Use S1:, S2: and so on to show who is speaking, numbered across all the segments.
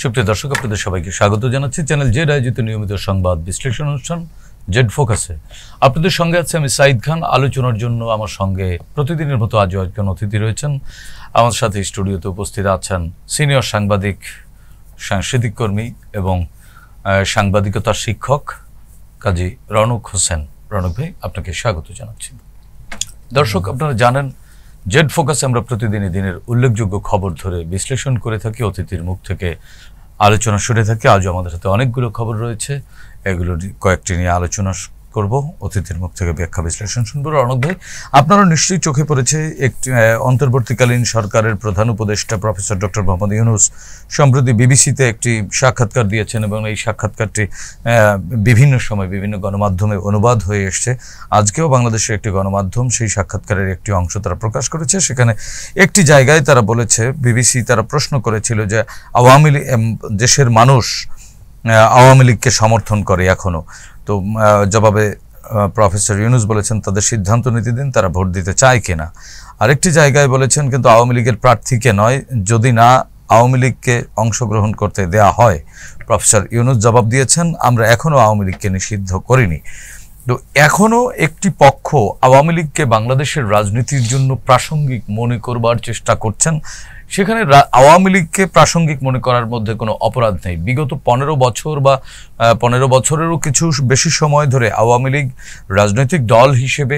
S1: সুপ্রিয় দর্শক, আপনাদের সবাইকে স্বাগত জানাচ্ছি চ্যানেল জেড আয়োজিত নিয়মিত সংবাদ বিশ্লেষণ অনুষ্ঠান জেড ফোকাসে। আপনাদের সঙ্গে আছে আমি সাইদ খান। আলোচনার জন্য আমার সঙ্গে প্রতিদিনের মতো আজও একজন অতিথি রয়েছেন। আমার সাথে স্টুডিওতে উপস্থিত আছেন সিনিয়র সাংবাদিক, সাংস্কৃতিক কর্মী এবং সাংবাদিকতার শিক্ষক কাজী রনক হোসেন। রনক ভাই, আপনাকে স্বাগত জানাচ্ছি। দর্শক, আপনারা জানেন জেড ফোকাসে আমরা প্রতিদিনই দিনের উল্লেখযোগ্য খবর ধরে বিশ্লেষণ করে থাকি, অতিথির মুখ থেকে আলোচনা শুনে থাকি। আজও আমাদের হাতে অনেকগুলো খবর রয়েছে, এগুলোর কয়েকটি নিয়ে আলোচনা করব, অতিথির মুখ থেকে ব্যাখ্যা বিশ্লেষণ শুনবো। রনক ভাই, আপনারও নিশ্চয়ই চোখে পড়েছে একটি অন্তর্বর্তীকালীন সরকারের প্রধান উপদেষ্টা প্রফেসর ডক্টর মোহাম্মদ ইউনূস সম্প্রতি বিবিসিতে একটি সাক্ষাৎকার দিয়েছেন এবং এই সাক্ষাৎকারটি বিভিন্ন সময় বিভিন্ন গণমাধ্যমে অনুবাদ হয়ে এসছে। আজকেও বাংলাদেশের একটি গণমাধ্যম সেই সাক্ষাৎকারের একটি অংশ তারা প্রকাশ করেছে। সেখানে একটি জায়গায় তারা বলেছে, বিবিসি তারা প্রশ্ন করেছিল যে আওয়ামী লীগ, দেশের মানুষ আওয়ামী লীগকে সমর্থন করে এখনো। তো জবাবে প্রফেসর ইউনূস বলেছেন তাদের সিদ্ধান্ত নিতে দিন, তারা ভোট দিতে চায় কিনা। আরেকটি জায়গায় বলেছেন কিন্তু আওয়ামী লীগের প্রার্থীকে নয়, যদি না আওয়ামী লীগকে অংশগ্রহণ করতে দেয়া হয়। প্রফেসর ইউনূস জবাব দিয়েছেন, আমরা এখনও আওয়ামী লীগকে নিষিদ্ধ করিনি। তো এখনও একটি পক্ষ আওয়ামী লীগকে বাংলাদেশের রাজনীতির জন্য প্রাসঙ্গিক মনে করবার চেষ্টা করছেন। সেখানে আওয়ামী লীগকে প্রাসঙ্গিক মনে করার মধ্যে কোনো অপরাধ নেই। বিগত 15 বছর বা 15 বছরেরও কিছু বেশি সময় ধরে আওয়ামী লীগ রাজনৈতিক দল হিসেবে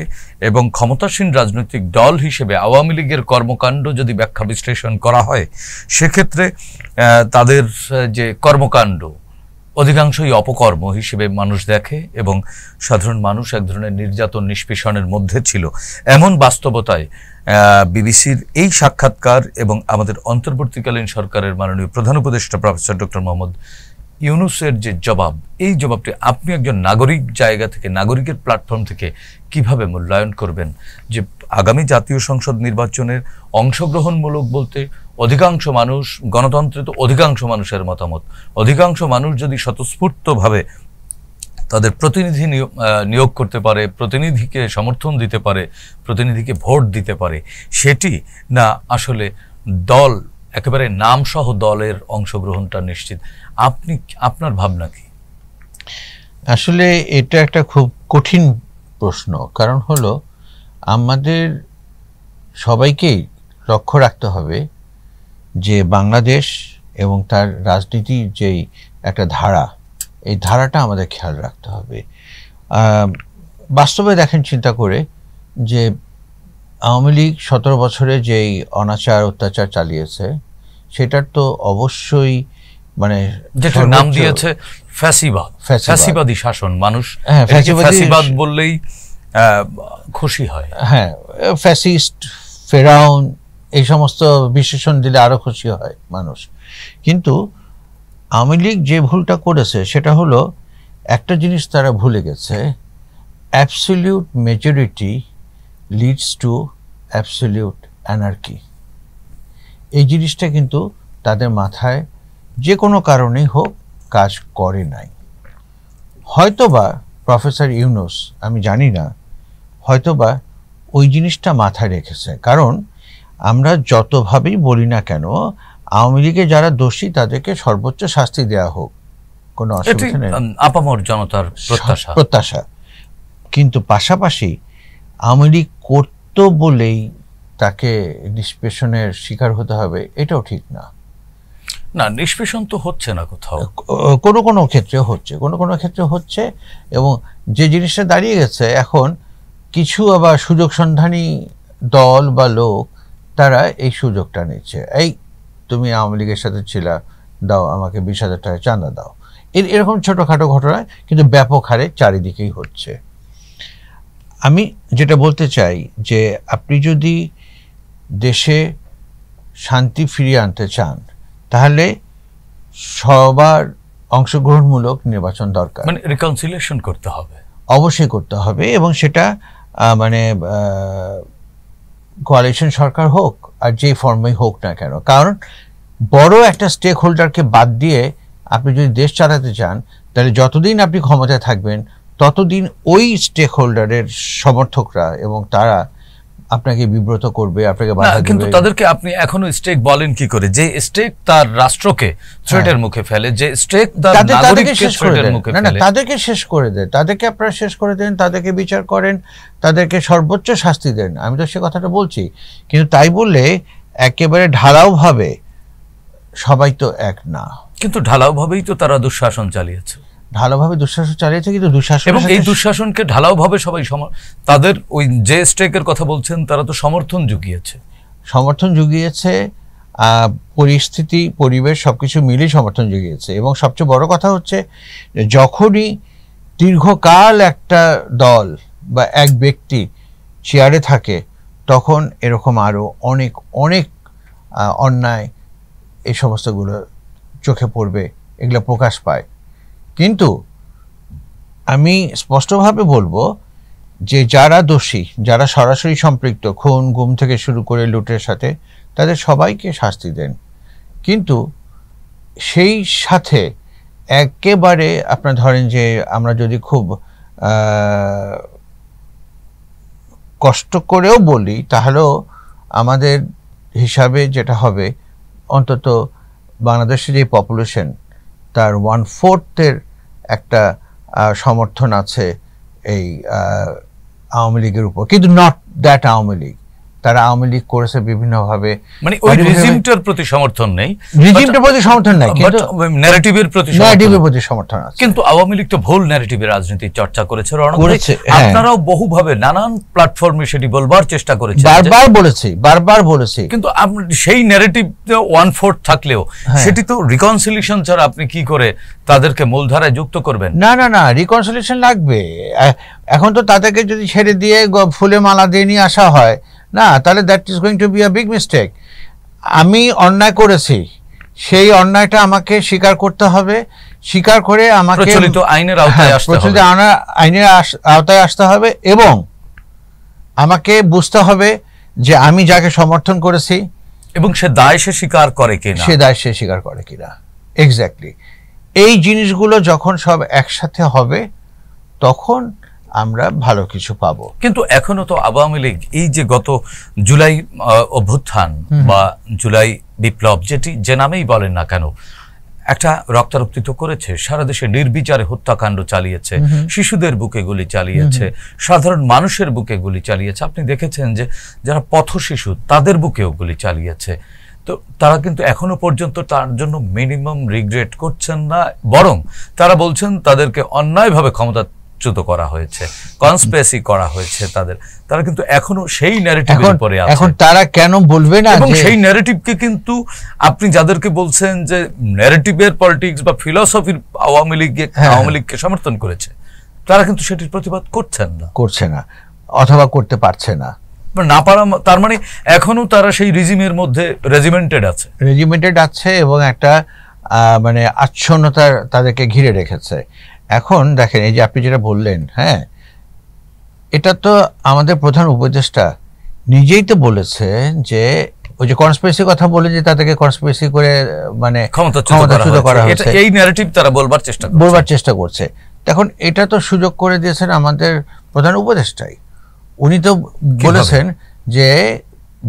S1: এবং ক্ষমতাসীন রাজনৈতিক দল হিসেবে আওয়ামী লীগের কর্মকাণ্ড যদি ব্যাখ্যা বিশ্লেষণ করা হয়, সেক্ষেত্রে তাদের যে কর্মকাণ্ড অধিকাংশই অপকর্ম হিসেবে মানুষ দেখে এবং সাধারণ মানুষ এক ধরনের নির্যাতন নিষ্পেষণের মধ্যে ছিল। এমন বাস্তবতায় বিবিসির এই সাক্ষাৎকার এবং আমাদের অন্তর্বর্তীকালীন সরকারের মাননীয় প্রধান উপদেষ্টা প্রফেসর ডক্টর মোহাম্মদ ইউনূসের যে জবাব, এই জবাবটি আপনি একজন নাগরিক জায়গা থেকে, নাগরিকের প্ল্যাটফর্ম থেকে কিভাবে মূল্যায়ন করবেন? যে আগামী জাতীয় সংসদ নির্বাচনের অংশগ্রহণমূলক বলতে অধিকাংশ মানুষ, গণতন্ত্রে তো অধিকাংশ মানুষের মতামত, অধিকাংশ মানুষ যদি স্বতঃস্ফূর্তভাবে তাদের প্রতিনিধি নিয়োগ করতে পারে, প্রতিনিধিকে সমর্থন দিতে পারে, প্রতিনিধিকে ভোট দিতে পারে, সেটি না আসলে দল একেবারে নামসহ দলের অংশগ্রহণটা নিশ্চিত? আপনার ভাবনা কি?
S2: আসলে এটা একটা খুব কঠিন প্রশ্ন। কারণ হলো, আমাদের সবাইকেই লক্ষ্য রাখতে হবে যে বাংলাদেশ এবং তার রাজনীতির যেই একটা ধারা, এই ধারাটা আমাদের খেয়াল রাখতে হবে। বাস্তবে দেখেন, চিন্তা করে যে আওয়ামী লীগ 17 বছরে যেই অনাচার অত্যাচার চালিয়েছে, সেটার তো অবশ্যই মানে
S1: যেটা নাম দিয়েছে ফ্যাসিবাদ, ফ্যাসিবাদী শাসন। মানুষ ফ্যাসিবাদ বললেই খুশি হয়।
S2: হ্যাঁ, ফ্যাসিস্ট, ফেরাউন, এই সমস্ত বিশেষণ দিলে আরো খুশি হয় মানুষ। কিন্তু আওয়ামী লীগ যে ভুলটা করেছে সেটা হলো, একটা জিনিস তারা ভুলে গেছে, absolute majority leads to absolute anarchy. এই জিনিসটা কিন্তু তাদের মাথায় যে কোনো কারণেই হোক কাজ করে নাই। হয়তোবা প্রফেসর ইউনূস, আমি জানি না, হয়তোবা ওই জিনিসটা মাথায় রেখেছে। কারণ আমরা যতভাবেই বলি না কেন, আওয়ামী লীগে যারা দোষী তাদেরকে সর্বোচ্চ শাস্তি দেওয়া হোক, কোনো অসুবিধা নেই,
S1: আপামর জনতার
S2: প্রত্যাশা। কিন্তু পাশাপাশি আওয়ামী লীগ করত বলেই তাকে নিষ্পেষণের শিকার হতে হবে, এটাও ঠিক না।
S1: না, নিষ্পেষণ তো হচ্ছে না কোথাও,
S2: কোনো কোনো ক্ষেত্রে হচ্ছে, কোনো কোনো ক্ষেত্রে হচ্ছে। এবং যে জিনিসটা দাঁড়িয়ে গেছে এখন, কিছু আবার সুযোগ সন্ধানী দল বা লোক তারা এই সুযোগটা নিচ্ছে। এই তুমি আওয়ামী লীগের সাথে ছিলা, দাও আমাকে 20,000 টাকা চাঁদা দাও। এরকম ছোটোখাটো ঘটনা কিন্তু ব্যাপক হারে চারিদিকেই হচ্ছে। আমি যেটা বলতে চাই যে আপনি যদি দেশে শান্তি ফিরিয়ে আনতে চান, তাহলে সবার অংশগ্রহণমূলক নির্বাচন দরকার।
S1: মানে রিকনসিলিয়েশন করতে হবে,
S2: অবশ্যই করতে হবে। এবং সেটা মানে কোয়ালিশন সরকার হোক আর যে ফর্মেই হোক না কেন। কারণ বড় একটা স্টেক হোল্ডারকে বাদ দিয়ে আপনি যদি দেশ চালাতে চান, তাহলে যতদিন আপনি ক্ষমতায় থাকবেন ততদিন ওই স্টেক হোল্ডারের সমর্থকরা এবং তারা আপনাকে বিব্রত করবে, আপনাকে
S1: না,
S2: বাধা
S1: কিন্তু
S2: দেবে।
S1: তাদেরকে আপনি এখনো স্টেক বলেন কি করে? যে স্টেক তার রাষ্ট্রকে থ্রেটের মুখে ফেলে, যে স্টেক তার
S2: তাদেরকে
S1: নাগরিককে
S2: শেষ করে
S1: থ্রেটের
S2: দেন।
S1: মুখে
S2: না না,
S1: ফেলে।
S2: তাদেরকে শেষ করে দেন, তাদেরকে আপনারা শেষ করে দেন, তাদেরকে বিচার করেন, তাদেরকে সর্বোচ্চ শাস্তি দেন। আমি তো সে কথাটা বলছি, কিন্তু তাই বললে একেবারে ঢালাও ভাবে সবাই তো এক না।
S1: কিন্তু ঢালাও ভাবেই তো তারা দুঃশাসন চালিয়েছে,
S2: ঢালাওভাবে দুঃশাসন চালিয়েছে, কিন্তু দুঃশাসন
S1: এবং এই দুঃশাসনকে ঢালাও ভাবে সবাই তাদের ওই যে স্টেকের কথা বলছেন তারা তো সমর্থন জুগিয়েছে।
S2: সমর্থন জুগিয়েছে, পরিস্থিতি পরিবেশ সবকিছু মিলিয়ে সমর্থন জুগিয়েছে। এবং সবচেয়ে বড় কথা হচ্ছে যে যখনই দীর্ঘকাল একটা দল বা এক ব্যক্তি চেয়ারে থাকে, তখন এরকম আরো অনেক অনেক অন্যায় এই সমস্তগুলো চোখে পড়বে, এগুলো প্রকাশ পায়। কিন্তু আমি স্পষ্টভাবে বলবো যে যারা দোষী, যারা সরাসরি সম্পৃক্ত, খুন গুম থেকে শুরু করে লুটের সাথে, তাদের সবাইকে শাস্তি দেন। কিন্তু সেই সাথে একেবারে আপনার ধরেন যে আমরা যদি খুব কষ্ট করেও বলি, তাহলেও আমাদের হিসাবে যেটা হবে, অন্তত বাংলাদেশের যে পপুলেশন তার 1/4 একটা সমর্থন আছে এই আওয়ামী লীগের উপর, কিন্তু নট দ্যাট আওয়ামী লীগ। তারা আওয়ামী লীগ করেছে বিভিন্নভাবে,
S1: মানে ওই রেজিমটার প্রতি সমর্থন নেই,
S2: রেজিমটার প্রতি সমর্থন নাই, কিন্তু
S1: ন্যারেটিভের প্রতি
S2: সমর্থন আছে।
S1: কিন্তু আওয়ামী লীগ তো ভুল ন্যারেটিভের রাজনীতির চর্চা করেছে,
S2: করেছে।
S1: আপনারাও বহুভাবে নানান প্ল্যাটফর্মে সেটি বলবার চেষ্টা করেছেন,
S2: বারবার বলেছি।
S1: কিন্তু সেই ন্যারেটিভ 1/4 থাকলেও সেটি তো রিকনসিলিয়েশন ছাড়া আপনি কি করে তাদেরকে মূলধারায় যুক্ত করবেন?
S2: না না না, রিকনসিলিয়েশন লাগবে। এখন তো তাদেরকে যদি ছেড়ে দিয়ে ফুলে মালা দিয়ে নিয়ে আসা হয় না, তাহলে that is going to be a big mistake. আমি অন্যায় করেছি, সেই অন্যায়টা আমাকে স্বীকার করতে হবে, স্বীকার করে আমাকে
S1: প্রচলিত আইনের আওতায় আসতে হবে,
S2: প্রচলিত আইনের আওতায় আসতে হবে, এবং আমাকে বুঝতে হবে যে আমি যাকে সমর্থন করেছি
S1: এবং সে দায় সে স্বীকার করে কিনা,
S2: সে দায় সে স্বীকার করে কিনা। এক্স্যাক্টলি, এই জিনিসগুলো যখন সব একসাথে হবে, তখন আমরা ভালো কিছু পাবো।
S1: কিন্তু এখনো তো আওয়ামী লীগ এই যে গত জুলাই অভ্যুত্থান বা জুলাই বিপ্লব, যেটি যে নামেই বলেন না কেন, একটা রক্তারক্তি তো করেছে, সারা দেশে নির্বিচারে হত্যাকাণ্ড চালিয়েছে, শিশুদের বুকে গুলি চালিয়েছে, সাধারণ মানুষের বুকে গুলি চালিয়েছে। আপনি দেখেছেন যে যারা পথ শিশু তাদের বুকেও গুলি চালিয়েছে। তো তারা কিন্তু এখনো পর্যন্ত তার জন্য মিনিমাম রিগ্রেট করছেন না, বরং তারা বলছেন তাদেরকে অন্যায়ভাবে ক্ষমতাচ্যুত করা হয়েছে, কনস্পিরেসি করা হয়েছে তারা কিন্তু এখনো সেই ন্যারেটিভের উপরে আছে।
S2: এখন তারা কেন বলবে না?
S1: এবং সেই ন্যারেটিভকে কিন্তু আপনি যাদেরকে বলছেন যে ন্যারেটিভের পলিটিক্স বা ফিলসফির আওয়ামী লীগকে সমর্থন করেছে, তারা কিন্তু সেটির প্রতিবাদ করছে না
S2: অথবা করতে পারছে না।
S1: তার মানে এখনো তারা সেই রেজিমের মধ্যে রেজিমেন্টেড আছে
S2: এবং একটা মানে আচ্ছন্নতা তাদেরকে ঘিরে রেখেছে। এখন দেখেন, এই যে আপনি যেটা বললেন, হ্যাঁ, এটা তো আমাদের প্রধান উপদেষ্টা নিজেই তো বলেছেন যে ওই যে কনস্পিরেসি কথা বলে যে তাদেরকে কনস্পিরেসি করে মানে ক্ষমতাচ্যুত করা হয়েছে,
S1: এই ন্যারেটিভ তারা বলবার চেষ্টা করছে।
S2: এখন এটা তো সুযোগ করে দিয়েছেন আমাদের প্রধান উপদেষ্টাই। উনি তো বলেছেন যে,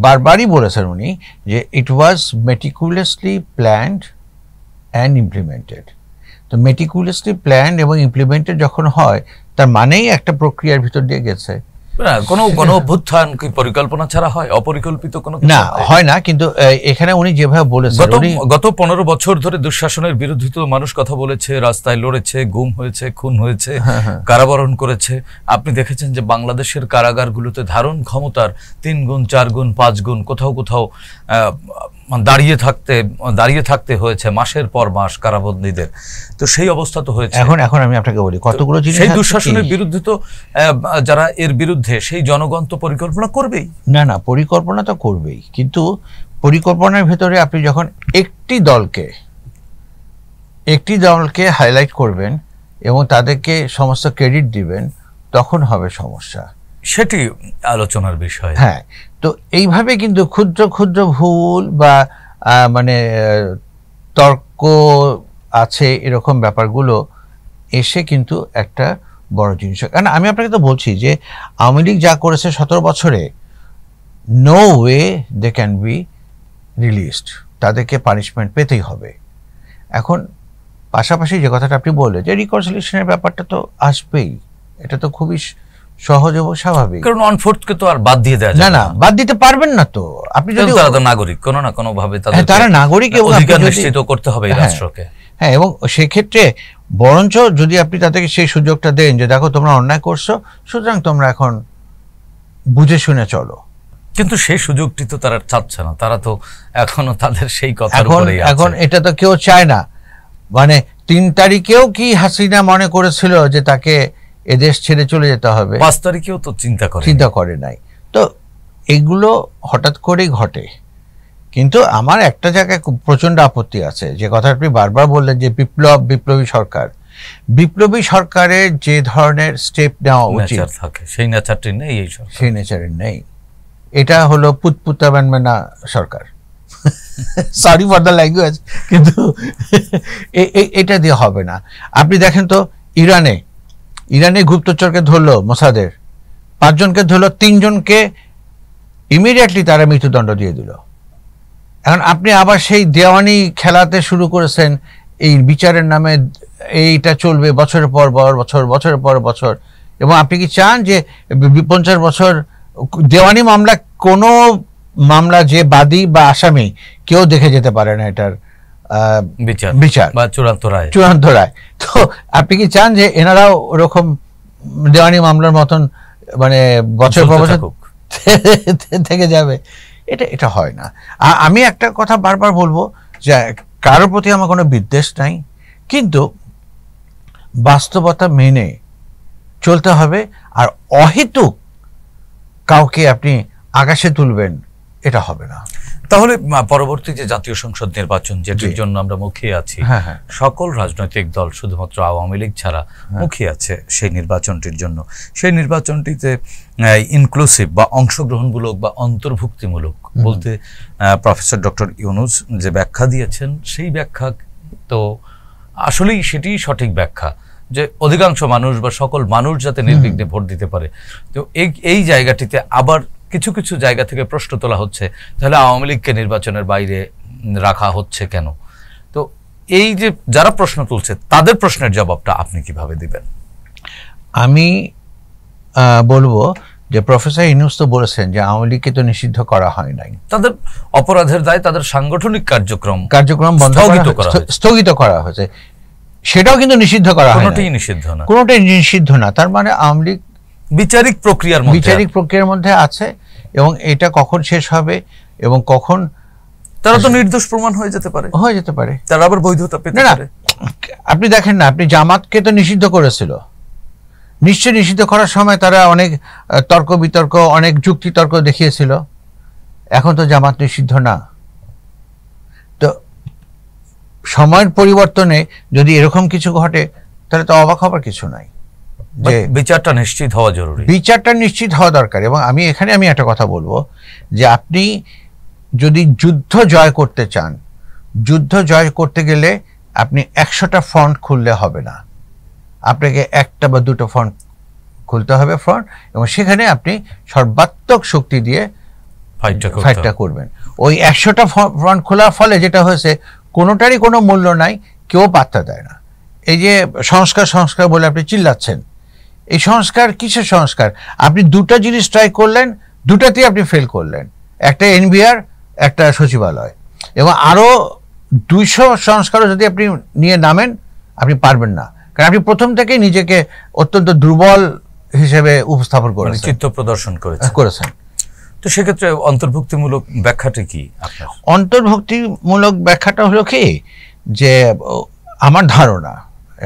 S2: বারবারই বলেছেন উনি, যে ইট ওয়াজ মেটিকুলাসলি প্ল্যান্ড অ্যান্ড ইমপ্লিমেন্টেড। তো মেটিকুলাসলি প্ল্যান্ড এবং ইমপ্লিমেন্টেড যখন হয়, তার মানেই একটা প্রক্রিয়ার ভিতর দিয়ে গেছে।
S1: কোনো অভ্যুত্থান কি পরিকল্পনা ছাড়া হয়? অপরিকল্পিত কোনো
S2: না, হয় না। কিন্তু এখানে উনি যেভাবে বলেছেন,
S1: গত 15 বছর ধরে দুঃশাসনের বিরুদ্ধে তো মানুষ কথা বলেছে, রাস্তায় লড়েছে, গুম হয়েছে, খুন হয়েছে, কারাবরণ করেছে। আপনি দেখেছেন যে বাংলাদেশের কারাগারগুলোতে ধারণ ক্ষমতার 3 গুণ 4 গুণ 5 গুণ, কোথাও কোথাও দাঁড়িয়ে থাকতে হয়েছে মাসের পর মাস কারাবন্দীদের। তো সেই অবস্থা তো হয়েছে।
S2: এখন আমি আপনাকে বলি, কতগুলো জিনিস
S1: সেই দুঃশাসনের বিরুদ্ধে তো যারা এর বিরুদ্ধে, সেই জনগণ তো পরিকল্পনা করবেই।
S2: না, পরিকল্পনা তো করবেই, কিন্তু পরিকল্পনার ভেতরে আপনি যখন একটি দলকে হাইলাইট করবেন এবং তাদেরকে সমস্ত ক্রেডিট দিবেন, তখন হবে সমস্যা।
S1: সেটি আলোচনার বিষয়।
S2: হ্যাঁ, তো এইভাবে কিন্তু ক্ষুদ্র ক্ষুদ্র ভুল বা মানে তর্ক আছে, এরকম ব্যাপারগুলো এসে কিন্তু একটা বড় জিনিস। কারণ আমি আপনাকে তো বলছি যে আওয়ামী লীগ যা করেছে 17 বছরে, no way they can be released, তাদেরকে পানিশমেন্ট পেতেই হবে। এখন পাশাপাশি যে কথাটা আপনি বললেন যে রিকনসিলিয়েশনের ব্যাপারটা তো আসবেই, এটা তো খুবই সহজ এবং স্বাভাবিক,
S1: কারণ অনফোর্থকে তো আর বাদ দিয়ে দেওয়া
S2: না
S1: যায়
S2: না, বাদ দিতে পারবেন না তো আপনি যদি,
S1: তারা তো নাগরিক, কোনো না কোনো ভাবে
S2: তারা নাগরিক এবং
S1: অধিকার নিশ্চিত করতে হবে এই রাষ্ট্রকে।
S2: হ্যাঁ, এবং সেক্ষেত্রে বরঞ্চ যদি আপনি তাদেরকে সেই সুযোগটা দেন যে দেখো তোমরা অন্যায় করছো, সুতরাং তোমরা এখন বুঝে শুনে চলো।
S1: কিন্তু সেই সুযোগটি তো তারা চাচ্ছে না, তারা তো এখনো তাদের সেই কথার উপরেই আছে।
S2: এখন এটা তো কেউ চায় না। মানে 3 তারিখেও কি হাসিনা মনে করেছিল যে তাকে এদেশ ছেড়ে চলে যেতে হবে?
S1: 5 তারিখেও তো চিন্তা করে
S2: নাই। তো এগুলো হঠাৎ করেই ঘটে। কিন্তু আমার একটা জায়গায় প্রচন্ড আপত্তি আছে, যে কথা আপনি বারবার বললেন যে বিপ্লবী সরকারের যে ধরনের স্টেপ নেওয়া উচিত
S1: থাকে সেই নেচারটি নেই,
S2: সেই নেচারের নেই। এটা হলো পুতপুতা ব্যানম্যানা সরকার, সরি ফর দ্য ল্যাঙ্গুয়েজ, কিন্তু এটা দিয়ে হবে না। আপনি দেখেন তো ইরানে গুপ্তচরকে ধরলো মোসাদের, 5 জনকে ধরলো, 3 জনকে ইমিডিয়েটলি তারা মৃত্যুদণ্ড দিয়ে দিল। এখন আপনি আবার সেই দেওয়ানি খেলাতে শুরু করেছেন, এই বিচারের নামে এইটা চলবে বছরের পর বছর। এবং আপনি কি চান যে 50 বছর দেওয়ানি মামলা, কোনো মামলা যে বাদী বা আসামি কেউ দেখে যেতে পারে না এটার বিচার
S1: বা
S2: চূড়ান্ত রায়? তো আপনি কি চান যে এনারাও ওরকম দেওয়ানি মামলার মতন মানে বছর পর বছর থেকে যাবে? এটা হয় না। আমি একটা কথা বারবার বলবো যে কারোর প্রতি আমার কোনো বিদ্বেষ নাই, কিন্তু বাস্তবতা মেনে চলতে হবে। আর অহেতুক কাউকে আপনি আকাশে তুলবেন, এটা হবে না।
S1: তাহলে পরবর্তী যে জাতীয় সংসদ নির্বাচন, যেটির জন্য আমরা মুখিয়ে আছি, সকল রাজনৈতিক দল শুধুমাত্র আওয়ামী লীগ ছাড়া মুখিয়ে আছে সেই নির্বাচনটির জন্য। সেই নির্বাচনটিতে ইনক্লুসিভ বা অংশগ্রহণমূলক বা অন্তর্ভুক্তিমূলক বলতে প্রফেসর ডক্টর ইউনূস যে ব্যাখ্যা দিয়েছেন, সেই ব্যাখ্যা তো আসলেই সেটি সঠিক ব্যাখ্যা, যে অধিকাংশ মানুষ বা সকল মানুষ যাতে নির্বিঘ্নে ভোট দিতে পারে। তো এই জায়গাটিতে আবার কিছু কিছু জায়গা থেকে প্রশ্ন তোলা হচ্ছে, তাহলে আওয়ামী লীগকে নির্বাচনের বাইরে রাখা হচ্ছে কেন? তো এই যে যারা প্রশ্ন তুলছে তাদের প্রশ্নের জবাবটা আপনি কিভাবে দিবেন?
S2: আমি বলবো যে প্রফেসর ইউনূস তো বলেছেন যে আওয়ামী লীগকে তো নিষিদ্ধ করা হয় নাই,
S1: তাদের অপরাধের দায়, তাদের সাংগঠনিক কার্যক্রম
S2: স্থগিত করা হয়েছে, সেটাও কিন্তু নিষিদ্ধ করা হয়, কোনোটাই নিষিদ্ধ না। তার মানে আওয়ামী লীগ বিচারিক প্রক্রিয়ার মধ্যে আছে, এবং এটা কখন শেষ হবে এবং কখন
S1: তারা তো নির্দোষ প্রমাণ হয়ে যেতে পারে, তারা আবার বৈধতা পেতে পারে।
S2: আপনি দেখেন না, আপনি জামাতকে তো নিষিদ্ধ করেছিল, নিশ্চয় নিষিদ্ধ করার সময় তারা অনেক তর্ক বিতর্ক, অনেক যুক্তি তর্ক দেখিয়েছিল। এখন তো জামাত নিষিদ্ধ না। তো সময়ের পরিবর্তনে যদি এরকম কিছু ঘটে, তাহলে তো অবাক হবার কিছু নাই, যে
S1: বিচারটা নিশ্চিত হওয়া জরুরি,
S2: বিচারটা নিশ্চিত হওয়া দরকার। এবং আমি একটা কথা বলবো যে আপনি যদি যুদ্ধ জয় করতে চান, যুদ্ধ জয় করতে গেলে আপনি 100টা ফ্রন্ট খুললে হবে না, আপনাকে 1টা বা 2টো ফ্রন্ট খুলতে হবে ফ্রন্ট, এবং সেখানে আপনি সর্বাত্মক শক্তি দিয়ে ফাইটটা করবেন। ওই 100টা ফ্রন্ট খোলার ফলে যেটা হয়েছে, কোনোটারই কোনো মূল্য নাই, কেউ পাত্তা দেয় না। এই যে সংস্কার বলে আপনি চিল্লাচ্ছেন, এই সংস্কার কিসের সংস্কার? আপনি 2টা জিনিস ট্রাই করলেন, 2টাতেই আপনি ফেল করলেন, একটা এনবিআর, একটা সচিবালয়, এবং আরো 200 সংস্কারও যদি আপনি নিয়ে নামেন, আপনি পারবেন না, কারণ আপনি প্রথম থেকেই নিজেকে অত্যন্ত দুর্বল হিসেবে উপস্থাপন করেছেন,
S1: চিত্ত প্রদর্শন করেছেন। তো সেক্ষেত্রে অন্তর্ভুক্তিমূলক ব্যাখ্যাটা কি?
S2: অন্তর্ভুক্তিমূলক ব্যাখ্যাটা হলো কি, যে আমার ধারণা,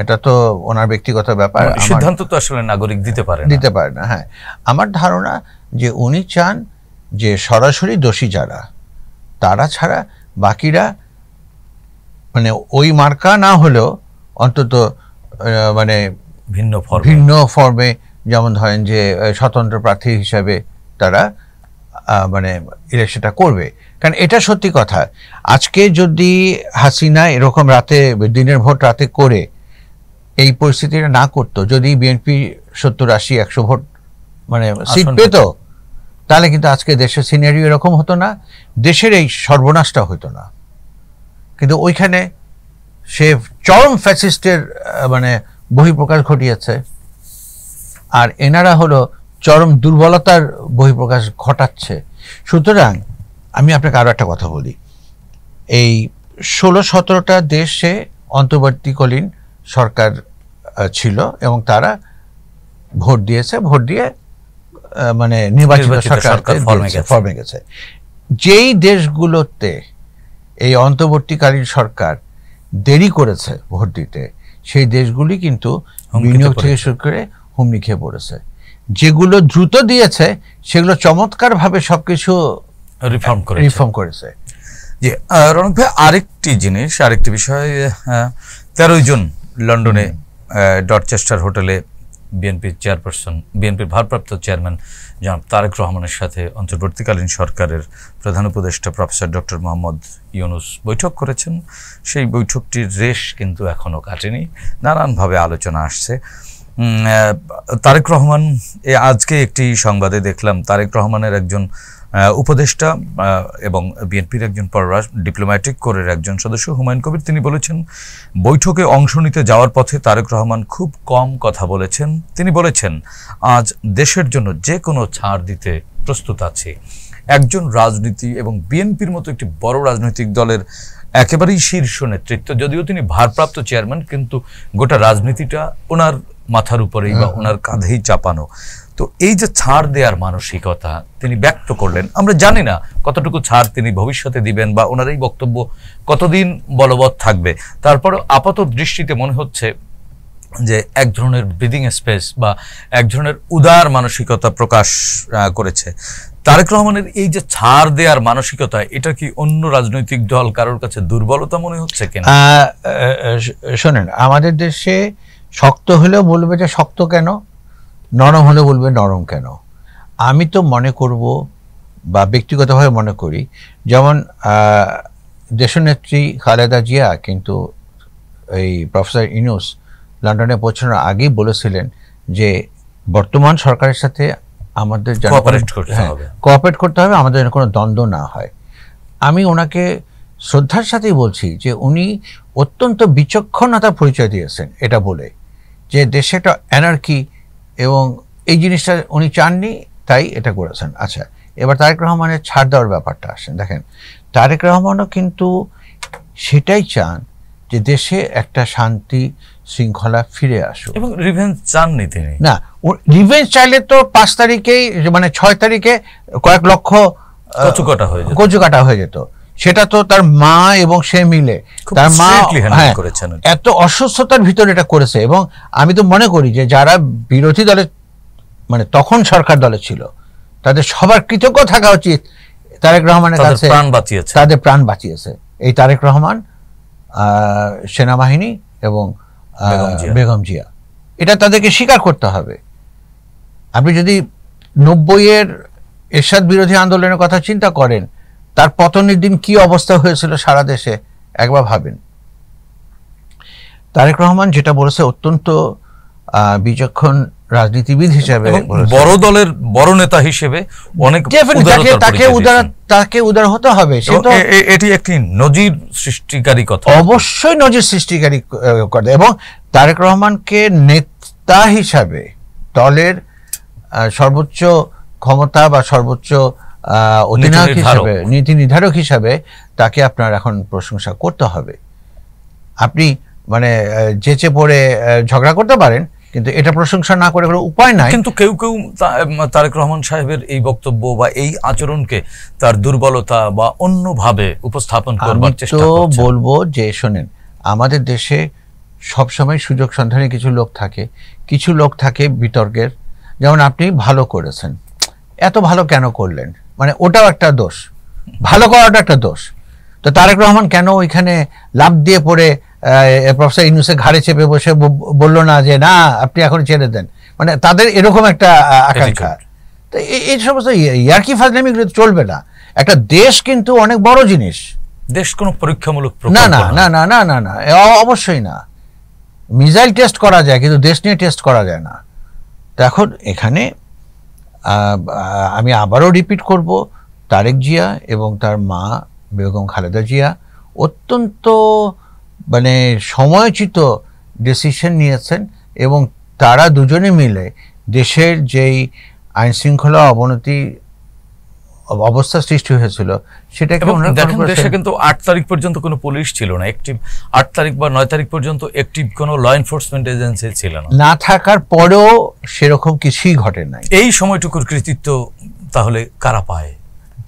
S2: এটা তো ওনার ব্যক্তিগত ব্যাপার,
S1: সিদ্ধান্ত তো আসলে নাগরিক দিতে পারে
S2: না। হ্যাঁ, আমার ধারণা যে উনি চান যে সরাসরি দোষী যারা, তারা ছাড়া বাকিরা মানে ওই মার্কা না হলেও অন্তত মানে ভিন্ন ফর্মে, যেমন ধরেন যে স্বতন্ত্র প্রার্থী হিসাবে তারা মানে ইলেকশনটা করবে। কারণ এটা সত্যি কথা, আজকে যদি হাসিনা এরকম দিনের ভোট রাতে করে এই পরিস্থিতিটা না করতো, যদি বিএনপি 70, 80, 100 ভোট মানে সিট পেত, তাহলে কিন্তু আজকে দেশের সিনারিও এরকম হতো না, দেশের এই সর্বনাশটা হতো না। কিন্তু ওইখানে সে চরম ফ্যাসিস্টের মানে বহিঃপ্রকাশ ঘটিয়েছে, আর এনারা হলো চরম দুর্বলতার বহিঃপ্রকাশ ঘটাচ্ছে। সুতরাং আমি আপনাকে আরো একটা কথা বলি, এই 16-17টা দেশে অন্তর্বর্তীকালীন সরকার ছিল এবং তারা ভোট দিয়েছে, ভোট দিয়ে মানে নির্বাচিত সরকার ফর্মে গেছে। যেই দেশগুলোতে এই অন্তর্বর্তীকালীন সরকার দেরি করেছে ভোট দিতে, সেই দেশগুলি কিন্তু বিনিয়োগ থেকে শুরু করে হুমড়ি খেয়ে পড়েছে। যেগুলো দ্রুত দিয়েছে সেগুলো চমৎকারভাবে সবকিছু রিফর্ম করেছে।
S1: জি রণক ভাই, আরেকটি বিষয়, 13 জুন লন্ডনে ডরচেস্টার হোটেলে বিএনপির ভারপ্রাপ্ত চেয়ারম্যান জনাব তারেক রহমানের সাথে অন্তর্বর্তীকালীন সরকারের প্রধান উপদেষ্টা প্রফেসর ডক্টর মোহাম্মদ ইউনূস বৈঠক করেছেন। সেই বৈঠকটির রেশ কিন্তু এখনো কাটেনি, নানানভাবে আলোচনা আসছে। তারেক রহমান, আজকে একটি সংবাদে দেখলাম তারেক রহমানের একজন উপদেষ্টা এবং বিএনপির একজন ডিপ্লোম্যাটিক কোরের একজন সদস্য হুমায়ুন কবির, তিনি বলেছেন বৈঠকে অংশ নিতে যাওয়ার পথে তারেক রহমান খুব কম কথা বলেছেন। তিনি বলেছেন আজ দেশের জন্য যে কোনো ছাড় দিতে প্রস্তুত আছে। একজন রাজনীতি এবং বিএনপির মতো একটি বড় রাজনৈতিক দলের একেবারেই শীর্ষ নেতৃত্ব, যদিও তিনি ভারপ্রাপ্ত চেয়ারম্যান, কিন্তু গোটা রাজনীতিটা ওনার মাথার উপরেই বা ওনার কাঁধেই চাপানো। তো এই যে ছাড় দেওয়ার মানসিকতা তিনি ব্যক্ত করলেন, আমরা জানি না কতটুকু ছাড় তিনি ভবিষ্যতে দিবেন বা ওনার এই বক্তব্য কতদিন বলবৎ থাকবে। তারপরে আপাত দৃষ্টিতে মনে হচ্ছে যে এক ধরনের ব্রিদিং স্পেস বা এক ধরনের উদার মানসিকতা প্রকাশ করেছে। তারেক রহমানের এই যে ছাড় দেওয়ার মানসিকতা, এটা কি অন্য রাজনৈতিক দল কারোর কাছে দুর্বলতা মনে হচ্ছে কিনা?
S2: শোনেন, আমাদের দেশে শক্ত হলেও বলবে যে শক্ত কেন, নরম হলে বলবে নরম কেন। আমি তো মনে করব বা ব্যক্তিগতভাবে মনে করি, যেমন দেশনেত্রী খালেদা জিয়া কিন্তু এই প্রফেসর ইউনূস লন্ডনে পৌঁছানোর আগেই বলেছিলেন যে বর্তমান সরকারের সাথে আমাদের কোঅপারেট করতে হবে, আমাদের যেন কোনো দ্বন্দ্ব না হয়। আমি ওনাকে শ্রদ্ধার সাথেই বলছি যে উনি অত্যন্ত বিচক্ষণতার পরিচয় দিয়েছেন এটা বলে যে দেশে একটা অ্যানার্কি এবং এই জিনিসটা উনি চাননি, তাই এটা করেছেন। আচ্ছা, এবার তারেক রহমানের ছাড় দেওয়ার ব্যাপারটা আসেন। দেখেন, তারেক রহমানও কিন্তু সেটাই চান যে দেশে একটা শান্তি শৃঙ্খলা ফিরে আসুক,
S1: এবং রিভেঞ্জ চাননি তিনি।
S2: না, রিভেঞ্জ চাইলে তো 5 তারিখেই মানে 6 তারিখে কয়েক লক্ষ কচুকাটা হয়ে যেত। সেটা তো তার মা এবং সে মিলে, তার মা এত অসুস্থতার ভিতরে এটা করেছে। এবং আমি তো মনে করি যে যারা বিরোধী দলে মানে তখন সরকার দলে ছিল তাদের সবার কৃতজ্ঞ থাকা উচিত তারেক রহমানের কাছে, তাদের প্রাণ বাঁচিয়েছে এই তারেক রহমান, সেনাবাহিনী এবং বেগম জিয়া। এটা তাদেরকে স্বীকার করতে হবে। আপনি যদি 90-এর এরশাদ বিরোধী আন্দোলনের কথা চিন্তা করেন, তার পতনের দিন কি অবস্থা হয়েছিল সারা দেশে একবার ভাবেন। তারেক রহমান যেটা বলেছে অত্যন্ত বিচক্ষণ রাজনীতিবিদ হিসেবে,
S1: বড় দলের বড় নেতা হিসেবে অনেক
S2: তাকে উদার হতে হবে।
S1: এটি একটি নজির সৃষ্টিকারী কথা,
S2: অবশ্যই নজির সৃষ্টিকারী কথা। এবং তারেক রহমানকে নেতা হিসাবে, দলের সর্বোচ্চ ক্ষমতা বা সর্বোচ্চ অধিনায়ক হিসাবে, নীতি নির্ধারক হিসাবে তাকে আপনার এখন প্রশংসা করতে হবে। আপনি মানে যেচে পড়ে ঝগড়া করতে পারেন, কিন্তু এটা প্রশংসা না করে কোনো উপায় নাই।
S1: কিন্তু কেউ কেউ তারেক রহমান সাহেবের এই বক্তব্য বা এই আচরণকে তার দুর্বলতা বা অন্যভাবে উপস্থাপন করবার চেষ্টা করছে।
S2: আমি তো বলবো যে শোনেন, আমাদের দেশে সবসময় সুযোগ সন্ধানে কিছু লোক থাকে, কিছু লোক থাকে বিতর্কের। যেমন আপনি ভালো করেছেন, এত ভালো কেন করলেন, মানে ওটাও একটা দোষ, ভালো করাটা একটা দোষ। তো তারেক রহমান কেন ওইখানে লাফ দিয়ে পড়ে প্রফেসর ইউনূসের ঘাড়ে চেপে বসে বললো না যে না আপনি এখন ছেড়ে দেন, মানে তাদের এরকম একটা আকাঙ্ক্ষা। তো এই সমস্ত ইয়ার্কি ফাজলামি চলবে না। একটা দেশ কিন্তু অনেক বড় জিনিস,
S1: দেশ কোনো পরীক্ষামূলক
S2: না না না না না না না অবশ্যই না। মিসাইল টেস্ট করা যায় কিন্তু দেশ নিয়ে টেস্ট করা যায় না। তো এখন এখানে আমি আবারও রিপিট করব, তারেক জিয়া এবং তার মা বেগম খালেদা জিয়া অত্যন্ত মানে সময়োচিত ডিসিশন নিয়েছেন, এবং তারা দুজনে মিলে দেশের যেই আইন শৃঙ্খলা অবনতি অবস্থা সৃষ্টি হয়েছিল সেটাকে
S1: দেখেন, দেশে কিন্তু 8 তারিখ পর্যন্ত কোনো পুলিশ ছিল না অ্যাক্টিভ, 8 তারিখ বা 9 তারিখ পর্যন্ত অ্যাক্টিভ কোনো ল এনফোর্সমেন্ট এজেন্সি ছিল না।
S2: না থাকার পরেও সেরকম কিছুই ঘটে নাই।
S1: এই সময়টুকুর কৃতিত্ব তাহলে কারা পায়?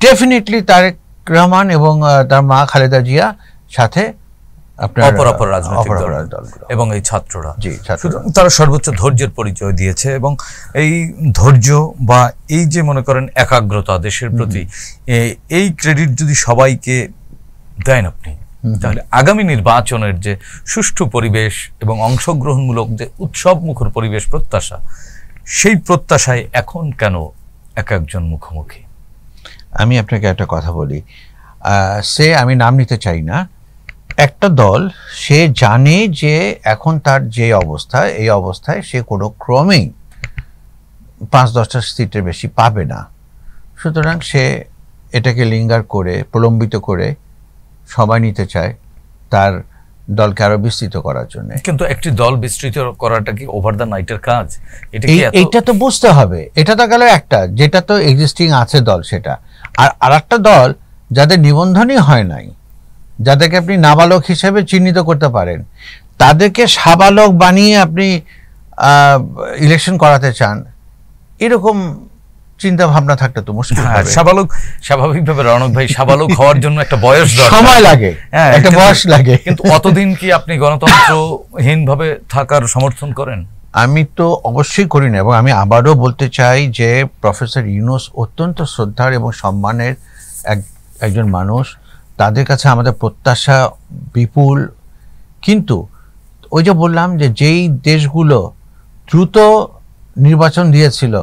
S2: ডেফিনেটলি তারেক রহমান এবং তার মা খালেদা জিয়া, সাথে আপনার
S1: অপর রাজনৈতিক দলগুলো এবং এই ছাত্ররা।
S2: জি, ছাত্ররা
S1: তারা সর্বোচ্চ ধৈর্যের পরিচয় দিয়েছে, এবং এই ধৈর্য বা এই যে মনে করেন একাগ্রতা দেশের প্রতি, এই ক্রেডিট যদি সবাইকে দেন আপনি, তাহলে আগামী নির্বাচনের যে সুষ্ঠু পরিবেশ এবং অংশগ্রহণমূলক যে উৎসব মুখর পরিবেশ প্রত্যাশা, সেই প্রত্যাশায় এখন কেন এক একজন মুখোমুখি?
S2: আমি আপনাকে একটা কথা বলি, আমি নাম নিতে চাই না, একটা দল সে জানে যে এখন তার যে অবস্থা, এই অবস্থায় সে কোনো ক্রমেই 5-10টা সিটের বেশি পাবে না, সুতরাং সে এটাকে লিঙ্গার করে প্রলম্বিত করে সবাই নিতে চায় তার দলকে আরো বিস্তৃত করার জন্য।
S1: কিন্তু একটি দল বিস্তৃত করাটা কি ওভার দ্য নাইটের কাজ?
S2: এইটা তো বুঝতে হবে। এটা তো গেল একটা, যেটা তো এক্সিস্টিং আছে দল, সেটা। আর একটা দল যাদের নিবন্ধনই হয় নাই, যাদেরকে আপনি নাবালক হিসেবে চিহ্নিত করতে পারেন, তাদেরকে সাবালক বানিয়ে আপনি ইলেকশন করাতে চান, এরকম চিন্তা ভাবনা থাকতে তো মুশকিল হবে।
S1: সাবালক, স্বাভাবিকভাবে রণক ভাই, সাবালক হওয়ার জন্য একটা বয়স দরকার,
S2: সময় লাগে, একটা বয়স লাগে।
S1: কিন্তু অতদিন কি আপনি গণতন্ত্রহীন ভাবে থাকার সমর্থন করেন?
S2: আমি তো অবশ্যই করি না, এবং আমি আবারও বলতে চাই যে প্রফেসর ইউনূস অত্যন্ত শ্রদ্ধার এবং সম্মানের একজন মানুষ, তাদের কাছে আমাদের প্রত্যাশা বিপুল। কিন্তু ওই যে বললাম যে যেই দেশগুলো দ্রুত নির্বাচন দিয়েছিল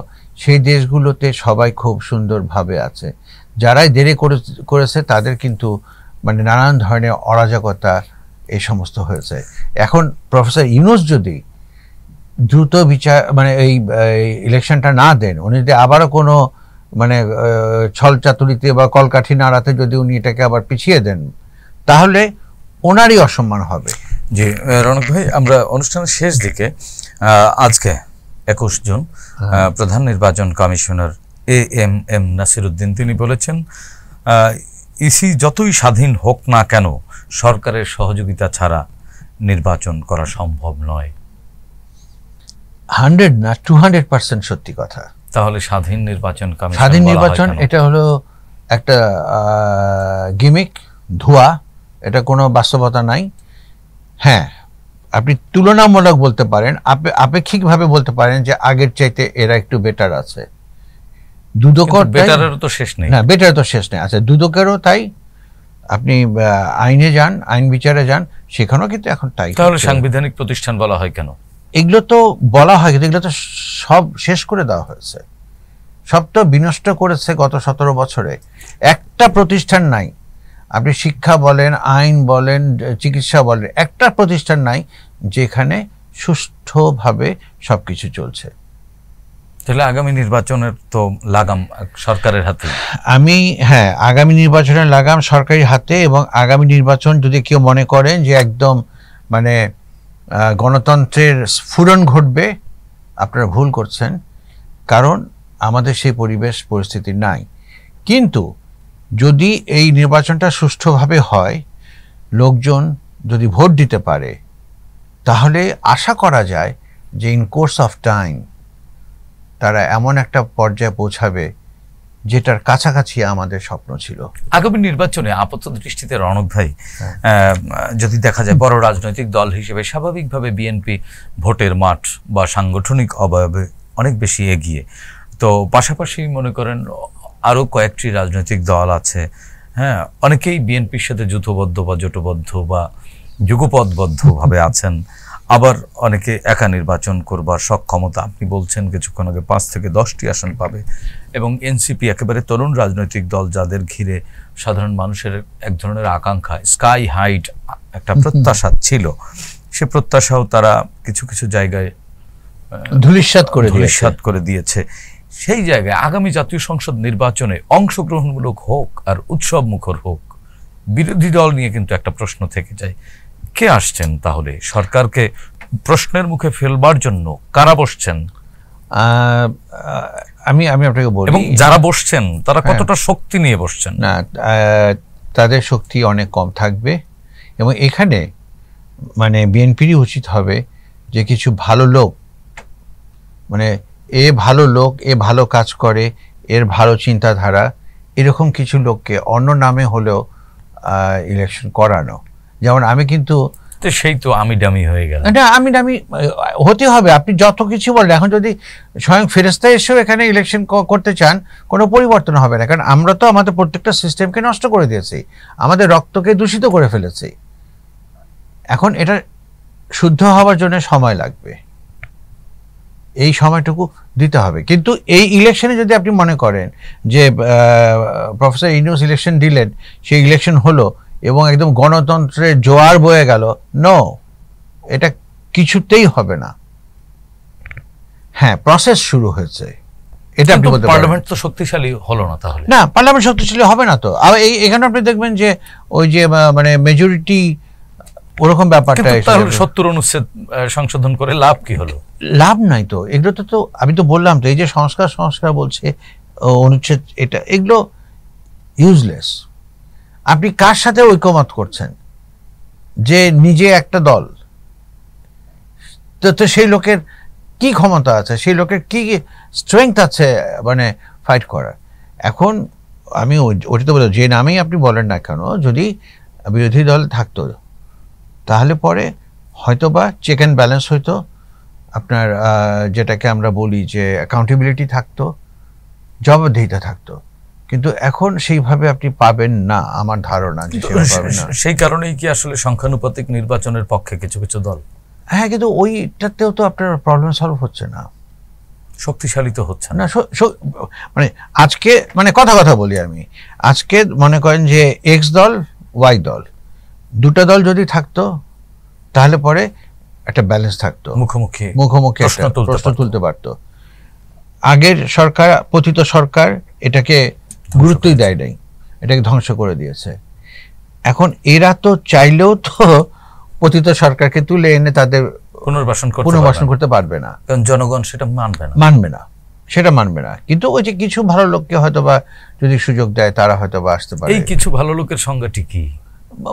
S2: সেই দেশগুলোতে সবাই খুব সুন্দরভাবে আছে, যারাই দেরি করেছে তাদের কিন্তু মানে নানান ধরনের অরাজকতা এই সমস্ত হয়েছে। এখন প্রফেসর ইউনূস যদি দ্রুত বিচার মানে এই ইলেকশনটা না দেন, উনি যদি আবারও কোনো মানে ছল চাতুরিতে বা কলকাঠি নাড়াতে যদি উনি এটাকে আবার পিছিয়ে দেন, তাহলে ওনারই অসম্মান হবে।
S1: জি রণক ভাই, আমরা অনুষ্ঠানের শেষ দিকে আজকে 21 জুন প্রধান নির্বাচন কমিশনার AM নাসিরউদ্দিন তিনি বলেছেন, ইসি যতই স্বাধীন হোক না কেন সরকারের সহযোগিতা ছাড়া নির্বাচন করা সম্ভব নয়।
S2: 100 না 200% সত্যি কথা।
S1: তাহলে স্বাধীন নির্বাচন কমিশন,
S2: স্বাধীন নির্বাচন এটা হলো একটা গিমিক, ধোঁয়া, এটা কোনো বাস্তবতা নাই। হ্যাঁ, আপনি তুলনামূলক বলতে পারেন, আপেক্ষিকভাবে বলতে পারেন যে আগের চাইতে এরা একটু বেটার আছে। দুদকের
S1: বেটারেরও তো শেষ নেই।
S2: না, বেটারের তো শেষ নেই। আচ্ছা, দুদকেরও তাই। আপনি আইনে যান, আইন বিচারে যান, সেখানেও কিন্তু এখন তাই।
S1: তাহলে সাংবিধানিক প্রতিষ্ঠান বলা হয় কেন?
S2: এগুলো তো বলা হয়, কিন্তু এগুলো তো সব শেষ করে দেওয়া হয়েছে, সব তো বিনষ্ট করেছে গত 17 বছরে। একটা প্রতিষ্ঠান নাই, আপনি শিক্ষা বলেন, আইন বলেন, চিকিৎসা বলেন, একটা প্রতিষ্ঠান নাই যেখানে সুষ্ঠুভাবে সবকিছু চলছে।
S1: তাহলে আগামী নির্বাচনের তো লাগাম সরকারের হাতে।
S2: হ্যাঁ, আগামী নির্বাচনের লাগাম সরকারের হাতে, এবং আগামী নির্বাচন যদি কেউ মনে করেন যে একদম মানে গণতন্ত্রের স্ফুরণ ঘটবে, আপনারা ভুল করছেন, কারণ আমাদের সেই পরিবেশ পরিস্থিতি নাই। কিন্তু যদি এই নির্বাচনটা সুষ্ঠুভাবে হয়, লোকজন যদি ভোট দিতে পারে, তাহলে আশা করা যায় যে ইন কোর্স অফ টাইম তারা এমন একটা পর্যায়ে পৌঁছাবে যেটার কাছাকাছি আমাদের স্বপ্ন ছিল।
S1: আগামী নির্বাচনে আপাত দৃষ্টিতে রণক ভাই, যদি দেখা যায় বড় রাজনৈতিক দল হিসেবে স্বাভাবিকভাবে বিএনপি ভোটের মাঠ বা সাংগঠনিক অবয়বে অনেক বেশি এগিয়ে, তো পাশাপাশি মনে করেন আরও কয়েকটি রাজনৈতিক দল আছে, হ্যাঁ, অনেকেই বিএনপির সাথে যুথবদ্ধ বা জোটবদ্ধ বা যুগপথবদ্ধভাবে আছেন, আবার অনেকে একা নির্বাচন করবার সক্ষমতা। আপনি বলছেন কিছুক্ষণ আগে 5 থেকে 10টি আসন পাবে, এবং এনসিপি একেবারে তরুণ রাজনৈতিক দল, যাদের ঘিরে সাধারণ মানুষের এক ধরনের আকাঙ্ক্ষা, স্কাই হাইট একটা প্রত্যাশা ছিল, সে প্রত্যাশাও তারা কিছু কিছু জায়গায়
S2: ধূলিসাৎ করে
S1: দিয়েছে। সেই জায়গায় আগামী জাতীয় সংসদ নির্বাচনে অংশগ্রহণমূলক হোক আর উৎসব মুখর হোক, বিরোধী দল নিয়ে কিন্তু একটা প্রশ্ন থেকে যায়। কে আসছেন তাহলে সরকারকে প্রশ্নের মুখে ফেলবার জন্য? কারা বসছেন?
S2: আমি আপনাকে বলি,
S1: এবং যারা বসছেন তারা কতটা শক্তি নিয়ে বসছেন?
S2: না, তাদের শক্তি অনেক কম থাকবে। এবং এখানে মানে বিএনপিরই উচিত হবে যে কিছু ভালো লোক, মানে এ ভালো লোক, এ ভালো কাজ করে, এর ভালো চিন্তাধারা, এরকম কিছু লোককে অন্য নামে হলেও ইলেকশন করানো। যেমন আমি কিন্তু
S1: সেই তো আমি ডামি হয়ে গেল
S2: না, আমি হতে হবে। আপনি যত কিছু বলেন, এখন যদি স্বয়ং ফেরেশতা এসেও এখানে ইলেকশন করতে চান, কোনো পরিবর্তন হবে না। কারণ আমরা তো আমাদের প্রত্যেকটা সিস্টেমকে নষ্ট করে দিয়েছি, আমাদের রক্তকে দূষিত করে ফেলেছি। এখন এটা শুদ্ধ হওয়ার জন্য সময় লাগবে, এই সময়টুকু দিতে হবে। কিন্তু এই ইলেকশনে যদি আপনি মনে করেন যে প্রফেসর ইউনূস ইলেকশন দিলেন, সেই ইলেকশন হলো এবং একদম গণতন্ত্রের জোয়ার বয়ে গেল, নো, এটা কিছুতেই হবে না। হ্যাঁ, প্রসেস শুরু হয়েছে, এটা আপনি বলতে পারেন।
S1: পার্লামেন্ট তো শক্তিশালী হলো না তাহলে?
S2: না, পার্লামেন্ট শক্তিশালী হবে না তো। আর এখানে আপনি দেখবেন যে ওই যে মানে মেজরিটি ওরকম ব্যাপারটা,
S1: 70 অনুচ্ছেদ সংশোধন করে লাভ কি হলো?
S2: লাভ নাই তো। এগুলো তো আমি তো বললাম তো, এই যে সংস্কার বলছে, অনুচ্ছেদ, এগুলো ইউজলেস। আপনি কার সাথে ঐকমত করছেন? যে নিজে একটা দল, তো সেই লোকের কি ক্ষমতা আছে, সেই লোকের কি স্ট্রেংথ আছে মানে ফাইট করার? এখন আমি ওটা তো বলবো, যে নামেই আপনি বলেন না কেন, যদি বিরোধী দল থাকতো তাহলে পরে হয়তোবা চেক অ্যান্ড ব্যালেন্স হইতো, আপনার যেটাকে আমরা বলি যে অ্যাকাউন্টেবিলিটি থাকতো, জবাবদিহিতা থাকতো। কিন্তু এখন সেইভাবে আপনি পাবেন না, আমার ধারণা।
S1: সেই কারণেই কি আসলে সংখ্যানুপাতিক নির্বাচনের পক্ষে কিছু কিছু দল?
S2: হ্যাঁ, কিন্তু ওইটাতেও তো আপনার প্রবলেম সলভ হচ্ছে না,
S1: শক্তিশালী তো হচ্ছে না।
S2: মানে আজকে মানে কথা বলি আমি, আজকে মনে করেন যে এক্স দল, ওয়াই দল, দুটা দল যদি থাকতো তাহলে পরে একটা ব্যালেন্স থাকতো, মুখোমুখি প্রশ্ন তুলতে পারতো। আগের সরকার, পতিত সরকার, এটাকে গুরুত্বই দেয় নাই, এটাকে ধ্বংস করে দিয়েছে। এখন এরা তো চাইলেও তো পতিত সরকারকে তুলে এনে তাদের পুনর্বাসন করতে পারবে না,
S1: কারণ জনগণ সেটা মানবে না। কিন্তু ওই যে কিছু ভালো লোককে হয়তো বা যদি সুযোগ দেয়, তারা হয়তো বা আসতে পারে। এই কিছু ভালো লোকের সংখ্যাটি কি?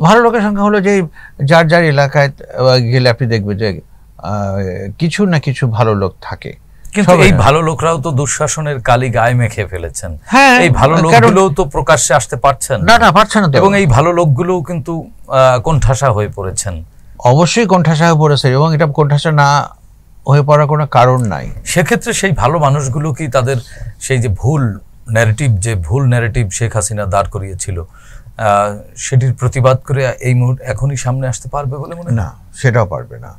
S2: ভালো লোকের সংখ্যা হলো যে যার এলাকায় গেলে আপনি দেখবেন যে কিছু না কিছু ভালো লোক থাকে।
S1: কিন্তু এই ভালো লোকরাও তো দুঃশাসনের কালি গায়ে মেখে ফেলেছেন। এই ভালো লোকগুলোও তো প্রকাশ্যে আসতে পারছেন
S2: না, পারছেন না।
S1: এবং এই ভালো লোকগুলোও কিন্তু কোণঠাসা হয়ে পড়েছেন।
S2: অবশ্যই কোণঠাসা হয়ে পড়েছে, এবং এটা কোণঠাসা না হয়ে পড়ার কোনো কারণ নাই।
S1: সেক্ষেত্রে সেই ভালো মানুষগুলো কি তাদের সেই যে ভুল ন্যারেটিভ শেখ হাসিনা দাঁড় করিয়েছিল, সেটির প্রতিবাদ করে এই মুহূর্তে এখনই সামনে আসতে পারবে বলে মনে?
S2: না, সেটাও পারবে না।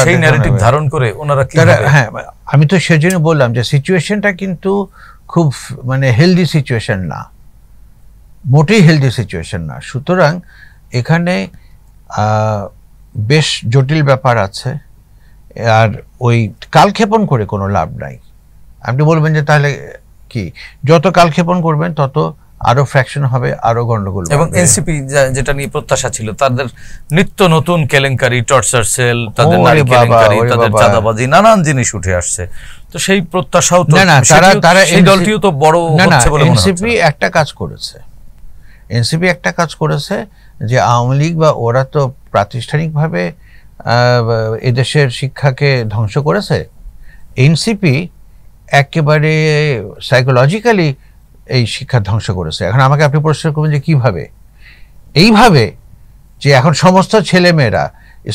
S1: সেই ন্যারেটিভ ধারণ করে ওনারা কি?
S2: হ্যাঁ, আমি তো সেজন্য বললাম যে সিচুয়েশনটা কিন্তু খুব মানে হেলদি সিচুয়েশন না, মোটেই হেলদি সিচুয়েশন না। সুতরাং এখানে বেশ জটিল ব্যাপার আছে, আর ওই কালক্ষেপণ করে কোনো লাভ নাই। আপনি বলবেন যে তাহলে কি, যত কালক্ষেপণ করবেন তত আরো ফ্র্যাকশন হবে, আরো গন্ডগোল।
S1: এবং এনসিপি যেটা নিয়ে প্রত্যাশা ছিল, তাদের নিত্য নতুন কেলেঙ্কারি, টর্চার সেল, তাদের নারী কেলেঙ্কারি, তাদের চাঁদাবাজি, নানান জিনিস উঠে আসছে। তো সেই প্রত্যাশাও তো তারা এই দলটিও তো বড় হচ্ছে বলে মনে হচ্ছে।
S2: এনসিপি একটা কাজ করেছে যে আওয়ামী লীগ বা ওরা তো প্রাতিষ্ঠানিকভাবে এদেশের শিক্ষাকে ধ্বংস করেছে। এনসিপি একেবারে সাইকোলজিক্যালি এই শিক্ষা ধ্বংস করেছে। এখন আমাকে আপনি প্রশ্ন করবেন যে কিভাবে? এইভাবে যে এখন সমস্ত ছেলেমেয়েরা,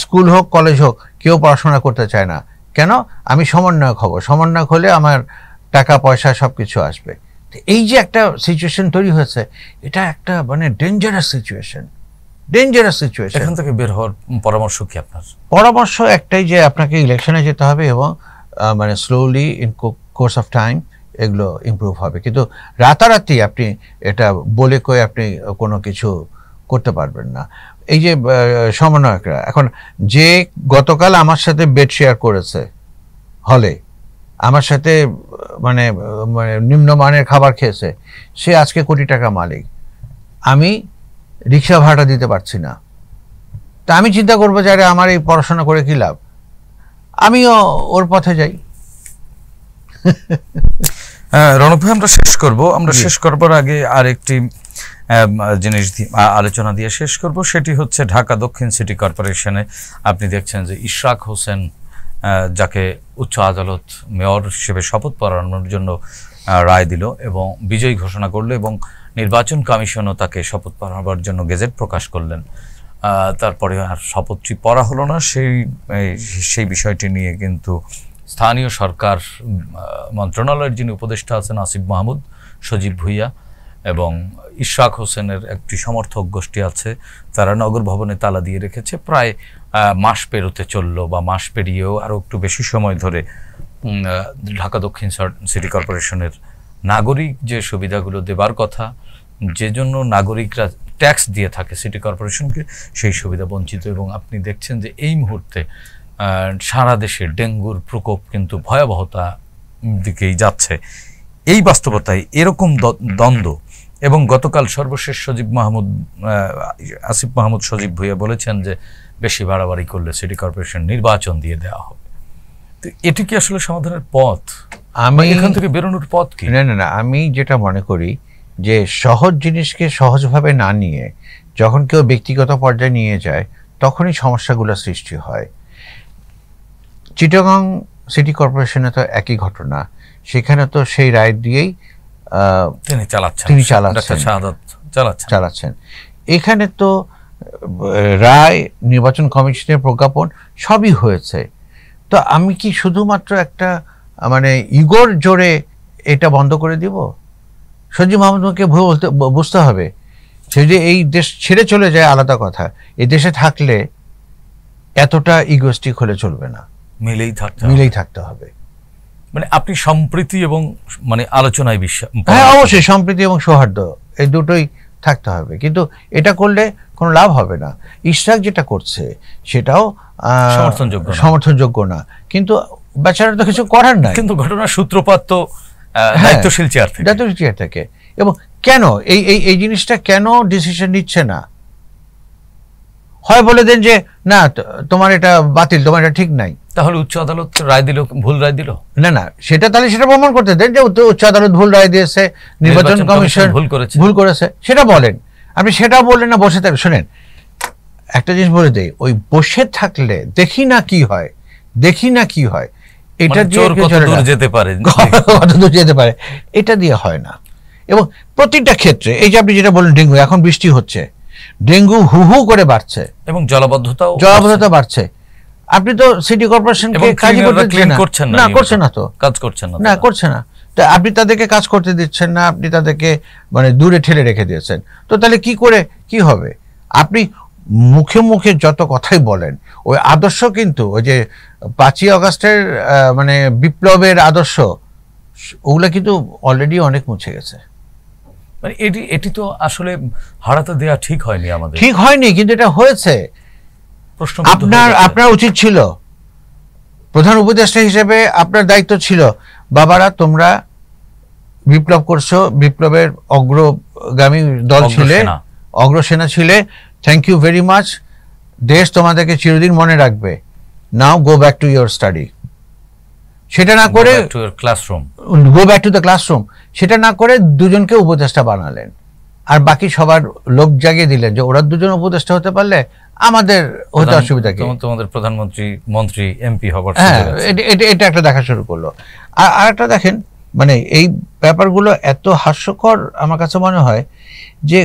S2: স্কুল হোক কলেজ হোক, কেউ পড়াশোনা করতে চায় না। কেন? আমি সমন্বয়ক হব, সমন্বয়ক হলে আমার টাকা পয়সা সব কিছু আসবে। এই যে একটা সিচুয়েশন তৈরি হয়েছে, এটা একটা মানে ডেঞ্জারাস সিচুয়েশন।
S1: এখান থেকে বের হওয়ার পরামর্শ কি আপনার?
S2: পরামর্শ একটাই, যে আপনাকে ইলেকশনে যেতে হবে এবং মানে slowly in course of time এগুলো ইমপ্রুভ হবে। কিন্তু রাতারাতি আপনি এটা বলে কয়ে আপনি কোনো কিছু করতে পারবেন না। এই যে সমন্বয়করা, এখন যে গতকাল আমার সাথে বেড শেয়ার করেছে হলে, আমার সাথে মানে মানে নিম্নমানের খাবার খেয়েছে, সে আজকে কোটি টাকা মালিক, আমি রিক্সা ভাড়া দিতে পারছি না, তা আমি চিন্তা করবো যে আরে আমার এই পড়াশোনা করে কি লাভ, আমিও ওর পথে যাই।
S1: রণক ভাই, আমরা শেষ করবার আগে আরেকটি জিনিস আলোচনা দিয়ে শেষ করব, সেটি হচ্ছে ঢাকা দক্ষিণ সিটি কর্পোরেশনে আপনি দেখছেন যে ইশরাক হোসেন, যাকে উচ্চ আদালত মেয়র হিসেবে শপথ পড়ানোর জন্য রায় দিল এবং বিজয়ী ঘোষণা করলো, এবং নির্বাচন কমিশনও তাকে শপথ পড়াবার জন্য গেজেট প্রকাশ করলেন। তারপরে আর শপথটি পড়া হলো না। সেই বিষয়টি নিয়ে কিন্তু স্থানীয় সরকার মন্ত্রণালয়ের যিনি উপদেষ্টা আছেন আসিফ মাহমুদ, সজীব ভুইয়া এবং ইশরাক হোসেনের একটি সমর্থক গোষ্ঠী আছে, তারা নগর ভবনে তালা দিয়ে রেখেছে। প্রায় মাস পেরোতে চললো, বা মাস পেরিয়েও আরও একটু বেশি সময় ধরে ঢাকা দক্ষিণ সিটি কর্পোরেশনের নাগরিক যে সুবিধাগুলো দেবার কথা, যে জন্য নাগরিকরা ট্যাক্স দিয়ে থাকে সিটি কর্পোরেশনকে, সেই সুবিধা বঞ্চিত। এবং আপনি দেখছেন যে এই মুহূর্তে সারা দেশে ডেঙ্গুর প্রকোপ কিন্তু ভয়াবহতা দিকেই যাচ্ছে। এই বাস্তবতায় এরকম দ্বন্দ্ব, এবং গতকাল সর্বশেষ আসিফ মাহমুদ সজীব ভুইয়া বলেছেন যে বেশি বাড়াবাড়ি করলে সিটি কর্পোরেশন নির্বাচন দিয়ে দেওয়া হবে। তো এটি কি আসলে সমাধানের পথ? আমি এখান থেকে বেরোনোর পথ কি?
S2: না, আমি যেটা মনে করি যে সহজ জিনিসকে সহজভাবে না নিয়ে যখন কেউ ব্যক্তিগত পর্যায়ে নিয়ে যায়, তখনই সমস্যাগুলো সৃষ্টি হয়। চিটাগং সিটি কর্পোরেশনে তো একই ঘটনা, সেখানে তো সেই রায় দিয়েই তিনি চালাচ্ছেন। এখানে তো রায়, নির্বাচন কমিশনের প্রজ্ঞাপন সবই হয়েছে। তো আমি কি শুধুমাত্র একটা মানে ইগোর জোরে এটা বন্ধ করে দিব? সজীব মাহমুদকে বুঝতে হবে, সে যে এই দেশ ছেড়ে চলে যায় আলাদা কথা, এই দেশে থাকলে এতটা ইগোস্টিক হলে চলবে না, মিলেই থাকতে হবে।
S1: মানে আপনি সম্প্রীতি এবং মানে আলোচনায় বিশ্বাস?
S2: হ্যাঁ, অবশ্যই সম্প্রীতি এবং সৌহার্দ্য এই দুটোই থাকতে হবে, কিন্তু এটা করলে কোনো লাভ হবে না। ইশরাক যেটা করছে সেটাও সমর্থনযোগ্য না, কিন্তু বেচারা তো কিছু করার নাই।
S1: কিন্তু ঘটনার সূত্রপাত তো দায়িত্বশীল চেয়ার
S2: থেকে। এবং কেন এই জিনিসটা কেন ডিসিশন নিচ্ছে না? হয় বলে দেন যে না, তোমার এটা বাতিল, তোমার এটা ঠিক নাই,
S1: তাহলে উচ্চ আদালত রায় দিল, ভুল রায় দিল।
S2: না, সেটা তাহলে সেটা প্রমাণ করতে দেন যে উচ্চ আদালত ভুল রায় দিয়েছে, নির্বাচন কমিশন ভুল করেছে, সেটা বলেন। আপনি সেটা বললেন না, বসে থাকলে। শোনেন, একটা জিনিস বলে দেই, ওই বসে থাকলে দেখি না কি হয়, এটা দিয়ে কত দূর যেতে পারে, এটা দিয়ে হয় না। এবং প্রতিটা ক্ষেত্রে এই যে আপনি যেটা বললেন ডেঙ্গু, এখন বৃষ্টি হচ্ছে, ডেঙ্গু হু হু করে বাড়ছে এবং জলাবদ্ধতা বাড়ছে। আপনি তো সিটি কর্পোরেশনকে কাজই করছেন না, তো আপনি তাদেরকে কাজ করতে দিচ্ছেন না, আপনি তাদেরকে মানে দূরে ঠেলে রেখে দিয়েছেন। তো তাহলে কি করে কি হবে? আপনি মুখে মুখে যত কথাই বলেন, ওই আদর্শ কিন্তু ওই যে 5ই আগস্টের মানে বিপ্লবের আদর্শ, ওগুলা কিন্তু অলরেডি অনেক মুছে গেছে।
S1: মানে এটি তো আসলে হারাতে দেওয়া ঠিক হয়নি, আমাদের
S2: ঠিক হয়নি, কিন্তু এটা হয়েছে। আপনার উচিত ছিল, প্রধান উপদেষ্টা হিসেবে আপনার দায়িত্ব ছিল, বাবারা তোমরা বিপ্লব করছো, বিপ্লবের অগ্রগামী দল ছিলে, অগ্রসেনা ছিলে, থ্যাংক ইউ ভেরি মাচ, দেশ তোমাদেরকে চিরদিন মনে রাখবে, now go back to your study. সেটা না করে go back to the classroom, সেটা না করে দুজনকে উপদেষ্টা বানালেন, আর বাকি সবার লোক জাগিয়ে দিলেন যে ওরা দুজন উপদেষ্টা হতে পারলে আমাদের হতে অসুবিধা কি?
S1: তোমাদের প্রধানমন্ত্রী, মন্ত্রী, এমপি হবার,
S2: এটা একটা দেখা শুরু করলো। আর একটা দেখেন, মানে এই ব্যাপারগুলো এত হাস্যকর আমার কাছে মনে হয় যে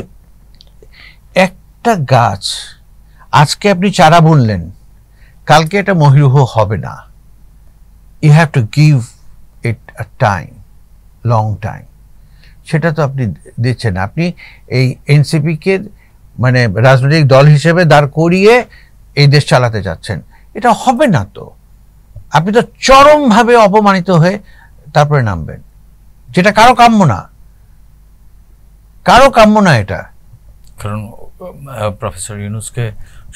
S2: একটা গাছ আজকে আপনি চারা বুনলেন, কালকে এটা মহিরুহ হবে না। You have to give it a time, long time. সেটা তো আপনি দিচ্ছেন। আপনি এই এনসিপিকে মানে রাজনৈতিক দল হিসেবে দাঁড় করিয়ে এই দেশ চালাতে যাচ্ছেন, এটা হবে না। তো আপনি তো চরমভাবে অপমানিত হয়ে তারপরে নামবেন, যেটা কারো কাম্য না, এটা।
S1: কারণ প্রফেসর ইউনূসকে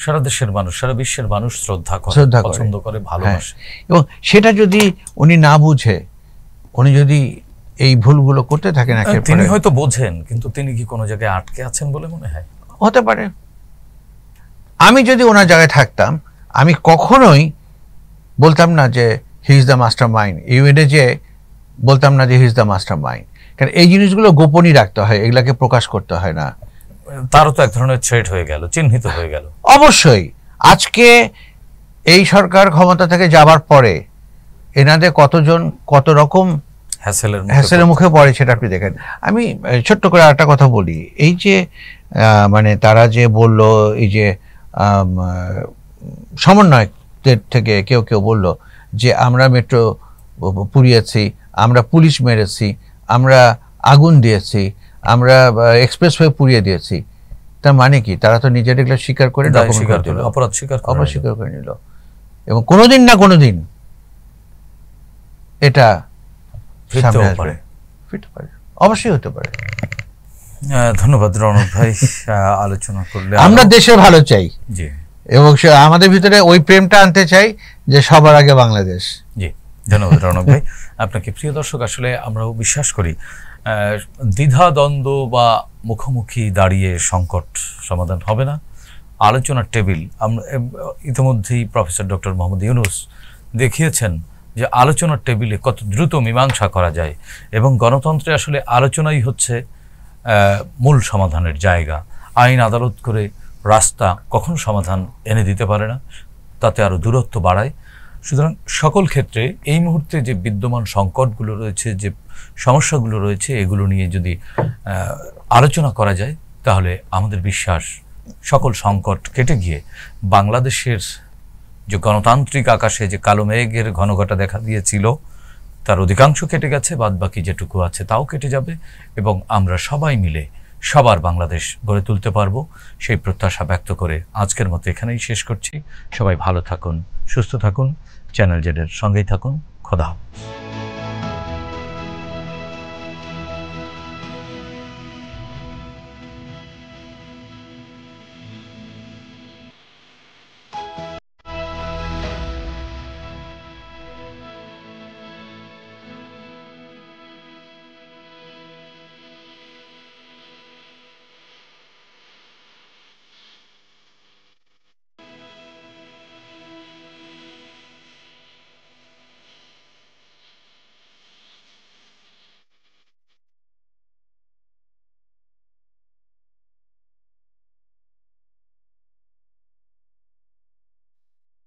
S1: সারা দেশের মানুষ, সারা বিশ্বের মানুষ শ্রদ্ধা করে, পছন্দ করে, ভালোবাসে।
S2: এবং সেটা যদি উনি না বুঝে, উনি যদি এই ভুলগুলো করতে থাকেন,
S1: তিনি হয়তো বোঝেন, কিন্তু তিনি কি কোনো জায়গায় আটকে আছেন বলে মনে হয়?
S2: হতে পারে। আমি যদি ওনার জায়গায় থাকতাম, আমি কখনোই বলতাম না যে he is the master mind, ইউএনএ যে বলতাম না যে he is the master mind, কারণ এই জিনিসগুলো গোপনই রাখতে হয়, এগুলাকে প্রকাশ করতে হয় না।
S1: তারও তো এক ধরনের থ্রেট হয়ে গেল, চিহ্নিত হয়ে গেল।
S2: অবশ্যই আজকে এই সরকার ক্ষমতা থেকে যাবার পরে এনাদের কতজন কত রকম হ্যাসেলের মুখে পড়ে সেটা আপনি দেখেন। আমি ছোট্ট করে আরেকটা কথা বলি, এই যে মানে তারা যে বলল, এই যে সমন্বয়কদের থেকে কেউ কেউ বলল যে আমরা মেট্রো পুড়িয়েছি, আমরা পুলিশ মেরেছি, আমরা আগুন দিয়েছি, আমরা এক্সপ্রেসওয়ে পুড়িয়ে দিয়েছি। তার মানে কি? তারা তো নিজের এগুলো স্বীকার করে
S1: অপরাধ
S2: স্বীকার করে নিল, এবং কোনোদিন না কোনোদিন এটা ফিরতে পারে, অবশ্যই হতে পারে।
S1: ধন্যবাদ রণক ভাই, আলোচনা করলে
S2: আমরা দেশের ভালো চাই,
S1: জি,
S2: এবং আমাদের ভিতরে ওই প্রেমটা আনতে চাই যে সবার আগে বাংলাদেশ।
S1: জি, ধন্যবাদ রণক ভাই আপনাকে। প্রিয় দর্শক, আসলে আমরাও বিশ্বাস করি দ্বিধা দ্বন্দ্ব বা মুখোমুখি দাঁড়িয়ে সংকট সমাধান হবে না। আলোচনার টেবিল, আমরা ইতিমধ্যেই প্রফেসর ডক্টর মোহাম্মদ ইউনূস দেখিয়েছেন যে আলোচনার টেবিলে কত দ্রুত মীমাংসা করা যায়, এবং গণতন্ত্রে আসলে আলোচনাই হচ্ছে মূল সমাধানের জায়গা। আইন আদালত করে রাস্তা কখনো সমাধান এনে দিতে পারে না, তাতে আরও দূরত্ব বাড়ায়। সুতরাং সকল ক্ষেত্রে এই মুহূর্তে যে বিদ্যমান সংকটগুলো রয়েছে, যে সমস্যাগুলো রয়েছে, এগুলো নিয়ে যদি আলোচনা করা যায়, তাহলে আমাদের বিশ্বাস সকল সংকট কেটে গিয়ে বাংলাদেশের যে গণতান্ত্রিক আকাশে যে কালো মেঘের ঘনঘটা দেখা দিয়েছিল, তার অধিকাংশ কেটে গেছে, বাদবাকি যেটুকু আছে তাও কেটে যাবে, এবং আমরা সবাই মিলে সবার বাংলাদেশ গড়ে তুলতে পারবো, সেই প্রত্যাশা ব্যক্ত করে আজকের মতো এখানেই শেষ করছি। সবাই ভালো থাকুন, সুস্থ থাকুন, চ্যানেল জেডের সঙ্গেই থাকুন। খোদা হাফেজ।